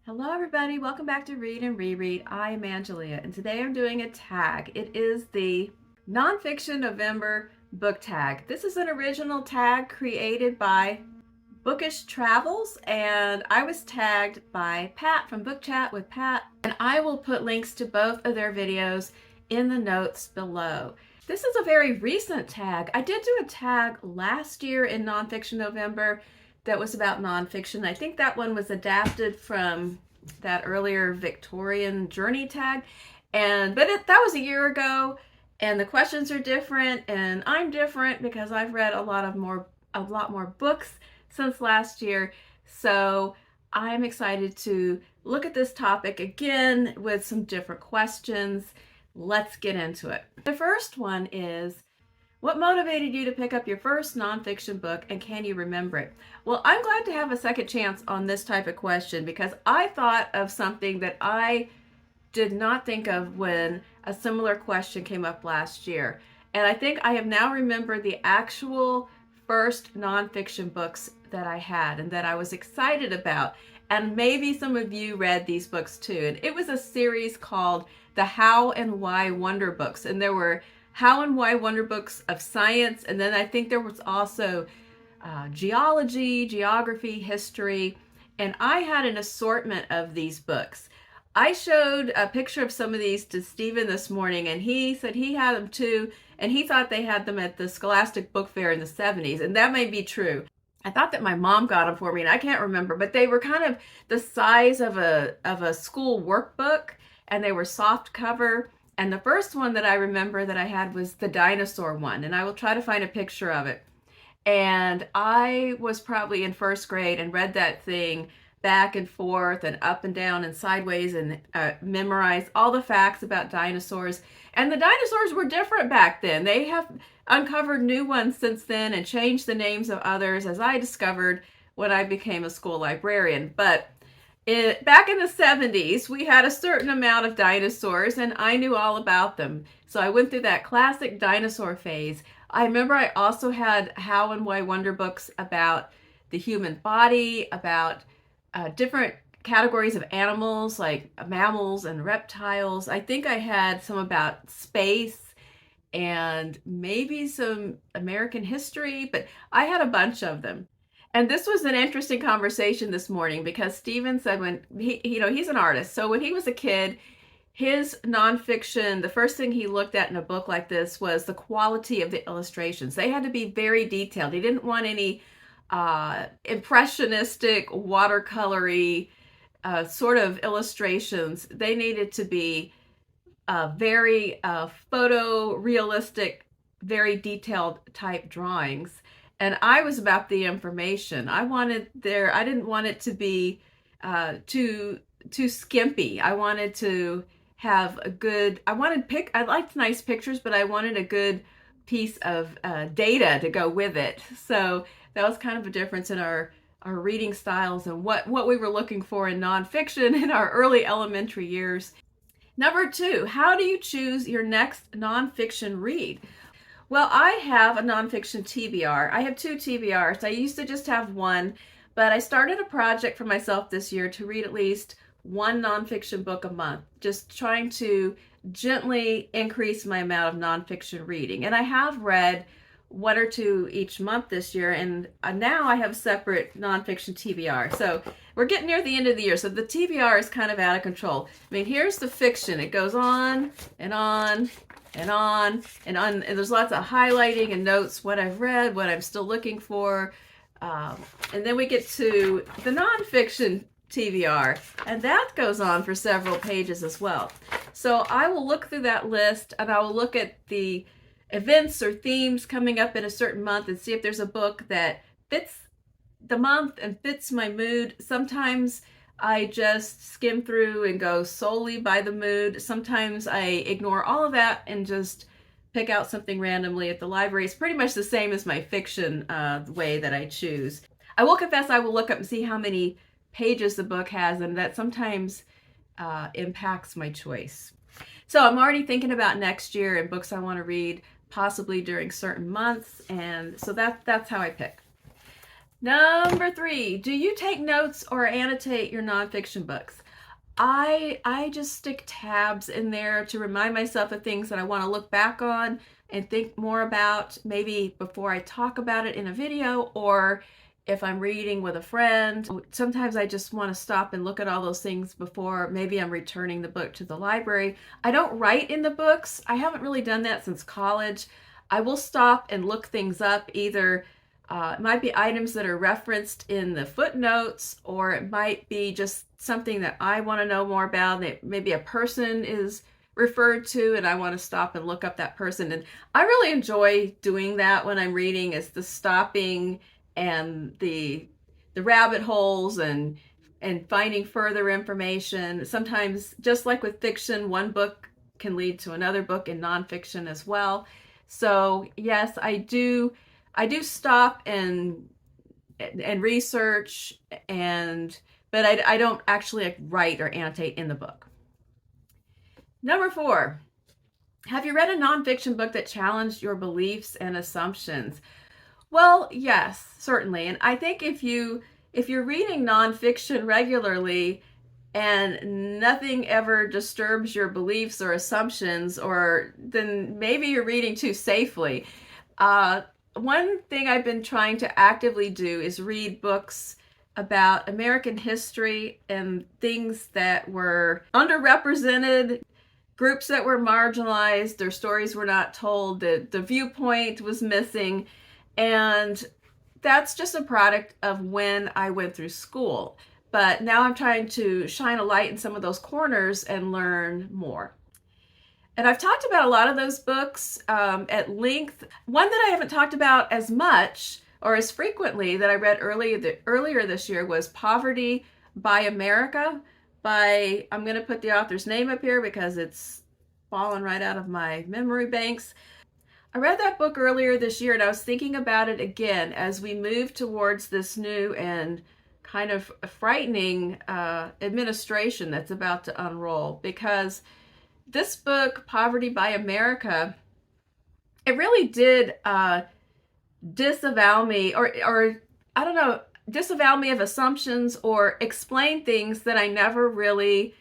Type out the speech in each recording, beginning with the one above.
Hello everybody, welcome back to Read and Reread. I am Angelia and today I'm doing a tag. It is the Nonfiction November book tag. This is an original tag created by Bookish Travels and I was tagged by Pat from Book Chat with Pat, and I will put links to both of their videos in the notes below. This is a very recent tag. I did do a tag last year in Nonfiction November that was about nonfiction. I think that one was adapted from that earlier Victorian journey tag, that was a year ago, and the questions are different, and I'm different because I've read a lot more books since last year. So I'm excited to look at this topic again with some different questions. Let's get into it. The first one is, what motivated you to pick up your first nonfiction book, and can you remember it? Well, I'm glad to have a second chance on this type of question because I thought of something that I did not think of when a similar question came up last year. And I think I have now remembered the actual first nonfiction books that I had and that I was excited about. And maybe some of you read these books too. And it was a series called the How and Why Wonder Books. And there were How and Why Wonder Books of science. And then I think there was also geology, geography, history. And I had an assortment of these books. I showed a picture of some of these to Stephen this morning, and he said he had them too, and he thought they had them at the Scholastic Book Fair in the 70s, and that may be true. I thought that my mom got them for me, and I can't remember, but they were kind of the size of a school workbook, and they were soft cover. And the first one that I remember that I had was the dinosaur one, and I will try to find a picture of it. And I was probably in first grade and read that thing back and forth and up and down and sideways and memorized all the facts about dinosaurs. And the dinosaurs were different back then. They have uncovered new ones since then and changed the names of others, as I discovered when I became a school librarian. But back in the 70s, we had a certain amount of dinosaurs, and I knew all about them. So I went through that classic dinosaur phase. I remember I also had How and Why Wonder books about the human body, about different categories of animals like mammals and reptiles. I think I had some about space and maybe some American history, but I had a bunch of them. And this was an interesting conversation this morning because Stephen said when he's an artist. So when he was a kid, his nonfiction, the first thing he looked at in a book like this was the quality of the illustrations. They had to be very detailed. He didn't want any impressionistic, watercolory sort of illustrations. They needed to be very photorealistic, very detailed type drawings. And I was about the information. I didn't want it to be too skimpy. I wanted to have I liked nice pictures, but I wanted a good piece of data to go with it. So that was kind of a difference in our reading styles and what we were looking for in nonfiction in our early elementary years. Number two, how do you choose your next nonfiction read? Well, I have a nonfiction TBR. I have two TBRs. I used to just have one, but I started a project for myself this year to read at least one nonfiction book a month, just trying to gently increase my amount of nonfiction reading. And I have read one or two each month this year, and now I have a separate nonfiction TBR. So we're getting near the end of the year, so the TBR is kind of out of control. I mean, here's the fiction. It goes on and on and on and on, and there's lots of highlighting and notes, what I've read, what I'm still looking for. And then we get to the nonfiction TBR, and that goes on for several pages as well. So I will look through that list, and I will look at the events or themes coming up in a certain month and see if there's a book that fits the month and fits my mood. Sometimes I just skim through and go solely by the mood. Sometimes I ignore all of that and just pick out something randomly at the library. It's pretty much the same as my fiction way that I choose. I will confess I will look up and see how many pages the book has, and that sometimes impacts my choice. So I'm already thinking about next year and books I want to read, possibly during certain months, and so that's how I pick. Number 3, do you take notes or annotate your nonfiction books? I just stick tabs in there to remind myself of things that I want to look back on and think more about, maybe before I talk about it in a video, or if I'm reading with a friend. Sometimes I just want to stop and look at all those things before maybe I'm returning the book to the library. I don't write in the books. I haven't really done that since college. I will stop and look things up, either it might be items that are referenced in the footnotes, or it might be just something that I want to know more about, that maybe a person is referred to and I want to stop and look up that person. And I really enjoy doing that when I'm reading, is the stopping and the rabbit holes and finding further information. Sometimes, just like with fiction, one book can lead to another book in nonfiction as well. So yes, I do stop and research, but I don't actually like write or annotate in the book. Number 4, have you read a nonfiction book that challenged your beliefs and assumptions? Well, yes, certainly. And I think if you're reading nonfiction regularly and nothing ever disturbs your beliefs or assumptions, or then maybe you're reading too safely. One thing I've been trying to actively do is read books about American history and things that were underrepresented, groups that were marginalized, their stories were not told, the viewpoint was missing. And that's just a product of when I went through school. But now I'm trying to shine a light in some of those corners and learn more. And I've talked about a lot of those books at length. One that I haven't talked about as much or as frequently that I read earlier this year was Poverty by America by, I'm going to put the author's name up here because it's fallen right out of my memory banks. I read that book earlier this year, and I was thinking about it again as we move towards this new and kind of frightening administration that's about to unroll. Because this book, Poverty by America, it really did disavow me, or I don't know, disavow me of assumptions, or explain things that I never really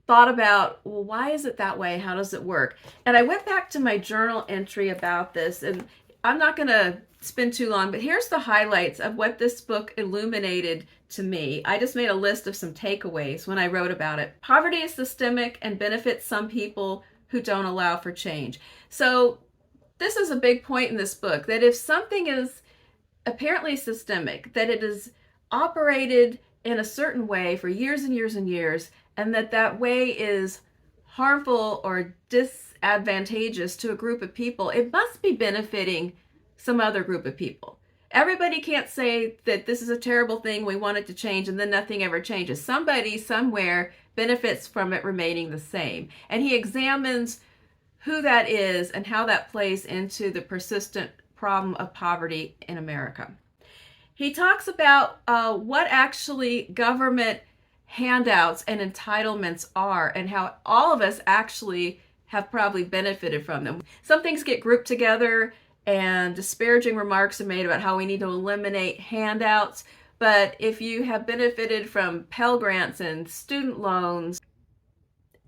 thought about. Well, why is it that way? How does it work? And I went back to my journal entry about this, and I'm not going to spend too long, but here's the highlights of what this book illuminated to me. I just made a list of some takeaways when I wrote about it. Poverty is systemic and benefits some people who don't allow for change. So this is a big point in this book, that if something is apparently systemic, that it is operated in a certain way for years and years and years, and that way is harmful or disadvantageous to a group of people, it must be benefiting some other group of people. Everybody can't say that this is a terrible thing, we want it to change, and then nothing ever changes. Somebody somewhere benefits from it remaining the same. And he examines who that is and how that plays into the persistent problem of poverty in America. He talks about what actually government handouts and entitlements are, and how all of us actually have probably benefited from them. Some things get grouped together, and disparaging remarks are made about how we need to eliminate handouts. But if you have benefited from Pell Grants and student loans,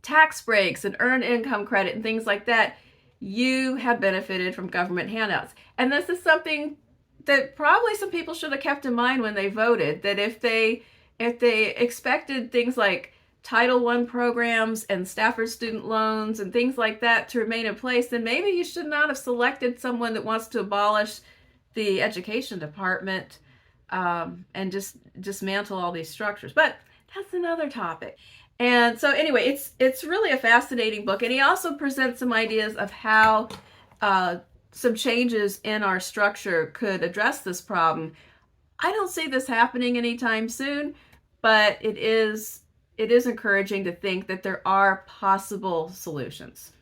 tax breaks and earned income credit and things like that, you have benefited from government handouts. And this is something that probably some people should have kept in mind when they voted, that if they expected things like Title I programs and Stafford student loans and things like that to remain in place, then maybe you should not have selected someone that wants to abolish the education department and just dismantle all these structures. But that's another topic. And so anyway, it's really a fascinating book. And he also presents some ideas of how some changes in our structure could address this problem. I don't see this happening anytime soon, but it is encouraging to think that there are possible solutions.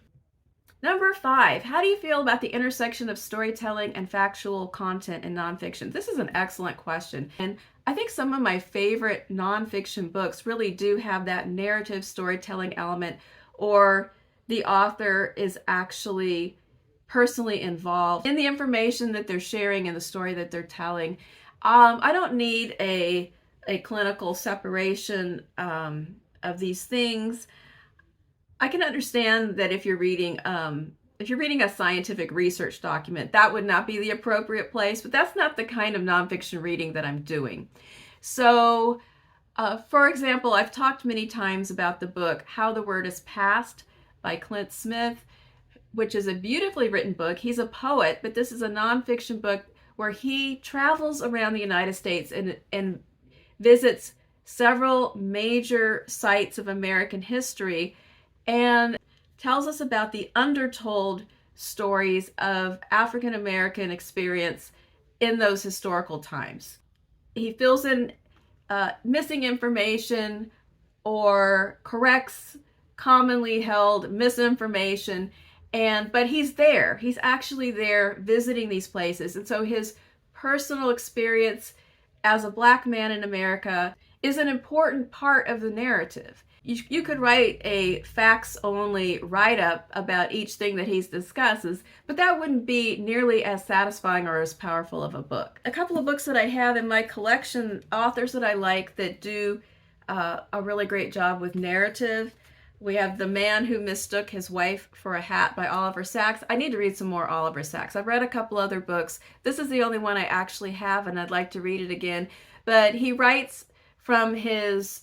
Number 5, how do you feel about the intersection of storytelling and factual content in nonfiction? This is an excellent question. And I think some of my favorite nonfiction books really do have that narrative storytelling element, or the author is actually personally involved in the information that they're sharing and the story that they're telling. I don't need a clinical separation of these things. I can understand that if you're reading a scientific research document, that would not be the appropriate place, but that's not the kind of nonfiction reading that I'm doing. So, for example, I've talked many times about the book How the Word is Passed by Clint Smith, which is a beautifully written book. He's a poet, but this is a nonfiction book where he travels around the United States and visits several major sites of American history and tells us about the undertold stories of African American experience in those historical times. He fills in missing information or corrects commonly held misinformation, but he's there. He's actually there visiting these places. And so his personal experience as a Black man in America is an important part of the narrative. You could write a facts-only write-up about each thing that he discusses, but that wouldn't be nearly as satisfying or as powerful of a book. A couple of books that I have in my collection, authors that I like that do a really great job with narrative. We have The Man Who Mistook His Wife for a Hat by Oliver Sacks. I need to read some more Oliver Sacks. I've read a couple other books. This is the only one I actually have, and I'd like to read it again. But he writes from his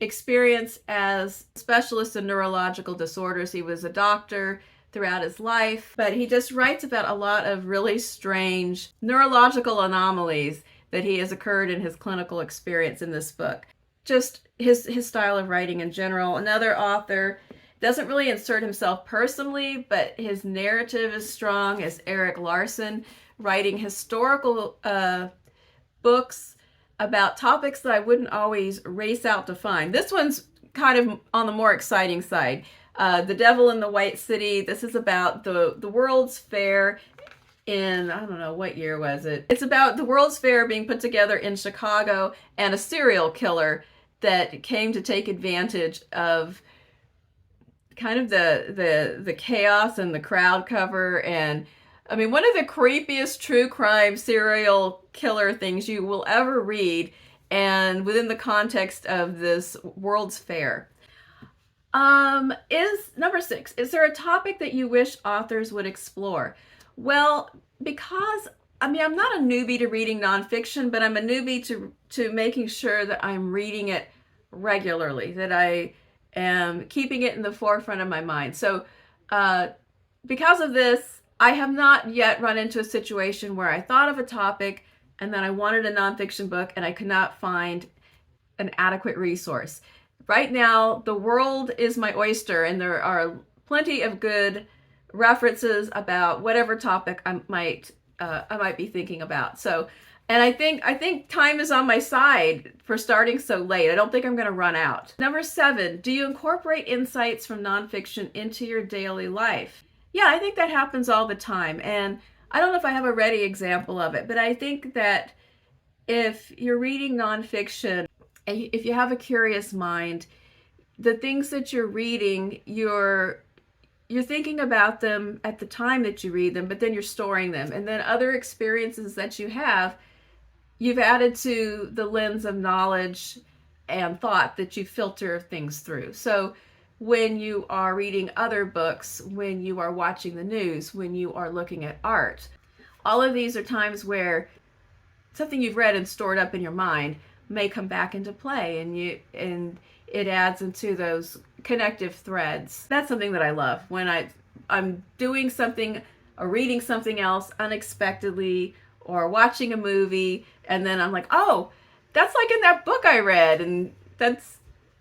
experience as a specialist in neurological disorders. He was a doctor throughout his life, but he just writes about a lot of really strange neurological anomalies that he has occurred in his clinical experience in this book. Just his style of writing in general. Another author doesn't really insert himself personally, but his narrative is strong, is Eric Larson, writing historical books about topics that I wouldn't always race out to find. This one's kind of on the more exciting side. The Devil in the White City. This is about the World's Fair in, I don't know, what year was it? It's about the World's Fair being put together in Chicago and a serial killer that came to take advantage of kind of the chaos and the crowd cover. And I mean, one of the creepiest true crime serial killer things you will ever read, and within the context of this World's Fair. Is number 6, is there a topic that you wish authors would explore? Well, because, I mean, I'm not a newbie to reading nonfiction, but I'm a newbie to making sure that I'm reading it regularly, that I am keeping it in the forefront of my mind. So because of this, I have not yet run into a situation where I thought of a topic and then I wanted a nonfiction book and I could not find an adequate resource. Right now, the world is my oyster, and there are plenty of good references about whatever topic I might be thinking about. So, and I think time is on my side for starting so late. I don't think I'm going to run out. Number 7, do you incorporate insights from nonfiction into your daily life? Yeah, I think that happens all the time, and I don't know if I have a ready example of it, but I think that if you're reading nonfiction, and if you have a curious mind, the things that you're reading, you're thinking about them at the time that you read them, but then you're storing them. And then other experiences that you've added to the lens of knowledge and thought that you filter things through. So when you are reading other books, when you are watching the news, when you are looking at art, all of these are times where something you've read and stored up in your mind may come back into play, and it adds into those connective threads. That's something that I love, when I'm doing something or reading something else unexpectedly, or watching a movie, and then I'm like, oh, that's like in that book I read, and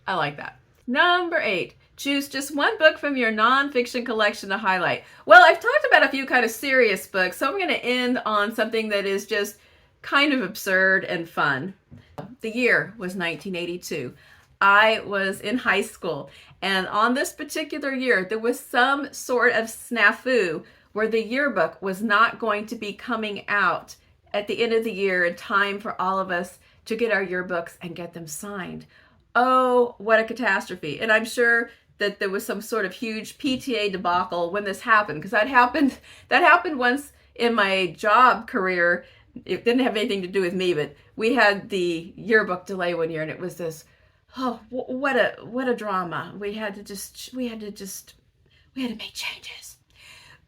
I like that. Number 8, choose just one book from your nonfiction collection to highlight. Well, I've talked about a few kind of serious books, so I'm going to end on something that is just kind of absurd and fun. The year was 1982. I was in high school, and on this particular year, there was some sort of snafu where the yearbook was not going to be coming out at the end of the year in time for all of us to get our yearbooks and get them signed. Oh, what a catastrophe. And I'm sure that there was some sort of huge PTA debacle when this happened, because that happened once in my job career, it didn't have anything to do with me, but we had the yearbook delay one year, and it was this, oh, what a drama. We had to make changes.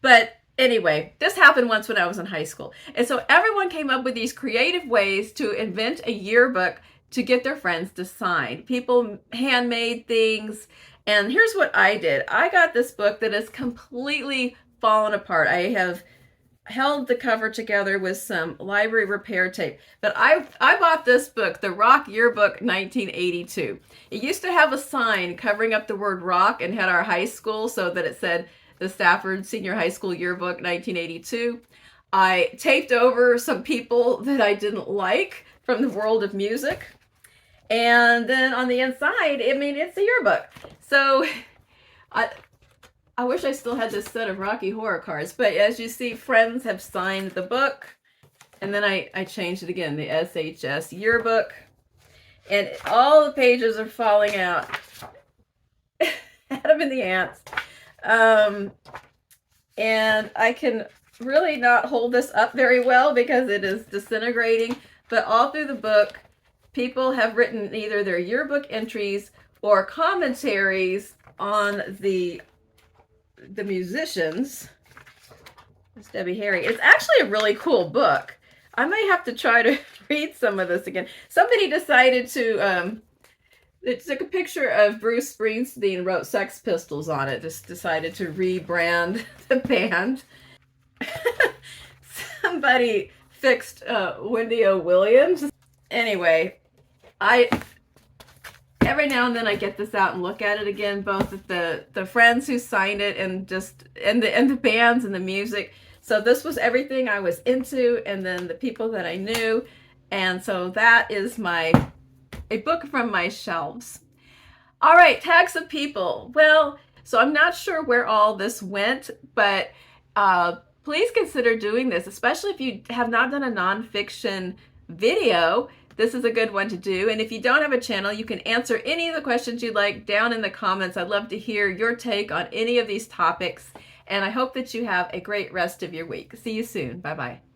But anyway, this happened once when I was in high school. And so everyone came up with these creative ways to invent a yearbook to get their friends to sign. People handmade things. And here's what I did. I got this book that is completely fallen apart. I have held the cover together with some library repair tape. But I bought this book, The Rock Yearbook 1982. It used to have a sign covering up the word rock and had our high school so that it said the Stafford Senior High School Yearbook 1982. I taped over some people that I didn't like from the world of music. And then on the inside, it's a yearbook. So I wish I still had this set of Rocky Horror cards, but as you see, friends have signed the book. And then I changed it again, the SHS yearbook. And all the pages are falling out. Adam and the ants. And I can really not hold this up very well because it is disintegrating. But all through the book, people have written either their yearbook entries or commentaries on the musicians. It's Debbie Harry. It's actually a really cool book. I may have to try to read some of this again. Somebody decided to, it took a picture of Bruce Springsteen, wrote Sex Pistols on it, just decided to rebrand the band. Somebody fixed Wendy O. Williams. Anyway, every now and then I get this out and look at it again, both at the friends who signed it and the bands and the music. So this was everything I was into, and then the people that I knew. And so that is a book from my shelves. All right, tags of people. Well, so I'm not sure where all this went, but please consider doing this, especially if you have not done a nonfiction video. This is a good one to do. And if you don't have a channel, you can answer any of the questions you'd like down in the comments. I'd love to hear your take on any of these topics. And I hope that you have a great rest of your week. See you soon. Bye-bye.